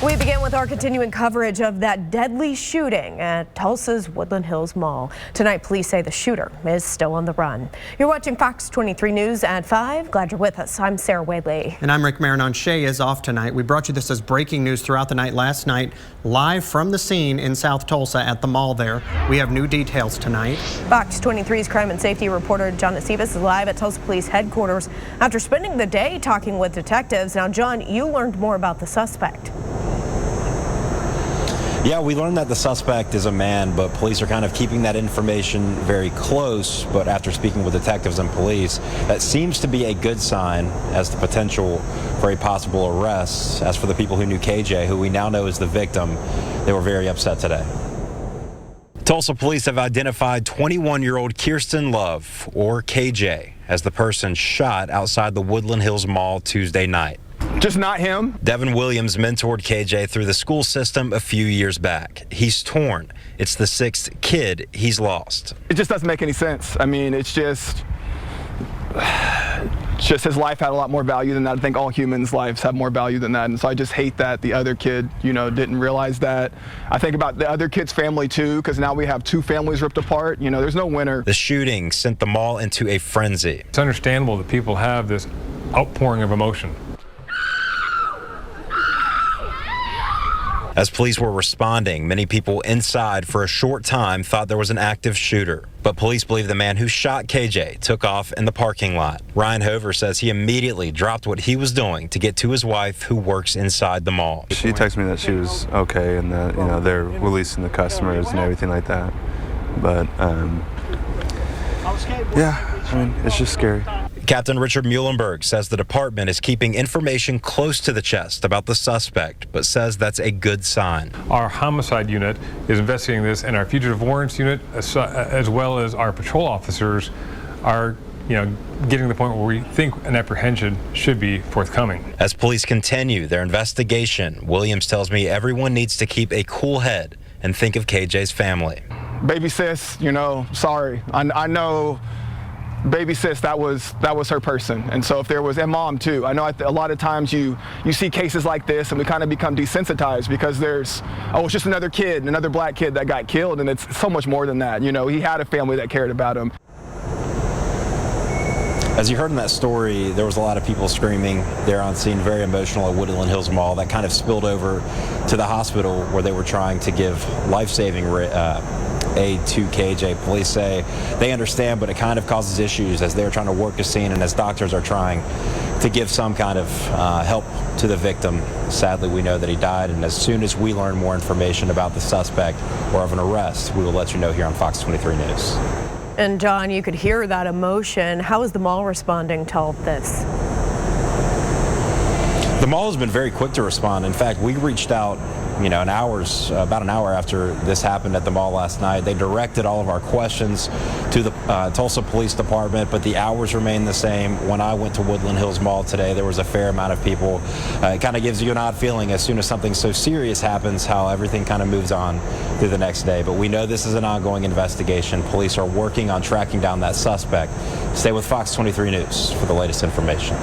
We begin with our continuing coverage of that deadly shooting at Tulsa's Woodland Hills Mall. Tonight, police say the shooter is still on the run. You're watching Fox 23 News at 5. Glad you're with us. I'm Sarah Wadley. And I'm Rick Marinon. Shay is off tonight. We brought you this as breaking news throughout the night last night, live from the scene in South Tulsa at the mall there. We have new details tonight. Fox 23's crime and safety reporter John Acebas is live at Tulsa Police headquarters after spending the day talking with detectives. Now, John, you learned more about the suspect. Yeah, we learned that the suspect is a man, but police are kind of keeping that information very close. But after speaking with detectives and police, that seems to be a good sign as the potential for a possible arrest. As for the people who knew KJ, who we now know is the victim, they were very upset today. Tulsa police have identified 21-year-old Kirsten Love, or KJ, as the person shot outside the Woodland Hills Mall Tuesday night. Just not him. Devin Williams mentored KJ through the school system a few years back. He's torn. It's the 6th kid he's lost. It just doesn't make any sense. I mean, it's just his life had a lot more value than that. I think all humans' lives have more value than that. And so I just hate that the other kid, didn't realize that. I think about the other kid's family too, because now we have 2 families ripped apart. There's no winner. The shooting sent the mall into a frenzy. It's understandable that people have this outpouring of emotion. As police were responding, many people inside for a short time thought there was an active shooter. But police believe the man who shot KJ took off in the parking lot. Ryan Hover says he immediately dropped what he was doing to get to his wife, who works inside the mall. She texted me that she was okay and that, they're releasing the customers and everything like that. But, yeah, I mean, it's just scary. Captain Richard Muhlenberg says the department is keeping information close to the chest about the suspect, but says that's a good sign. Our homicide unit is investigating this, and our fugitive warrants unit, as well as our patrol officers, are getting to the point where we think an apprehension should be forthcoming. As police continue their investigation, Williams tells me everyone needs to keep a cool head and think of KJ's family. Baby sis, sorry. I know. Baby sis, that was her person. And so if there was, and mom too. I know a lot of times you see cases like this and we kind of become desensitized because it's just another kid, another black kid that got killed, and it's so much more than that. He had a family that cared about him. As you heard in that story, there was a lot of people screaming there on scene, very emotional at Woodland Hills Mall. That kind of spilled over to the hospital where they were trying to give life-saving aid to KJ. Police say they understand, but it kind of causes issues as they're trying to work a scene and as doctors are trying to give some kind of help to the victim. Sadly, we know that he died, and as soon as we learn more information about the suspect or of an arrest, we will let you know here on Fox 23 News. And John, you could hear that emotion. How is the mall responding to all of this? The mall has been very quick to respond. In fact, we reached out, about an hour after this happened at the mall last night. They directed all of our questions to the Tulsa Police Department, but the hours remain the same. When I went to Woodland Hills Mall today, there was a fair amount of people. It kind of gives you an odd feeling as soon as something so serious happens, how everything kind of moves on through the next day. But we know this is an ongoing investigation. Police are working on tracking down that suspect. Stay with Fox 23 News for the latest information.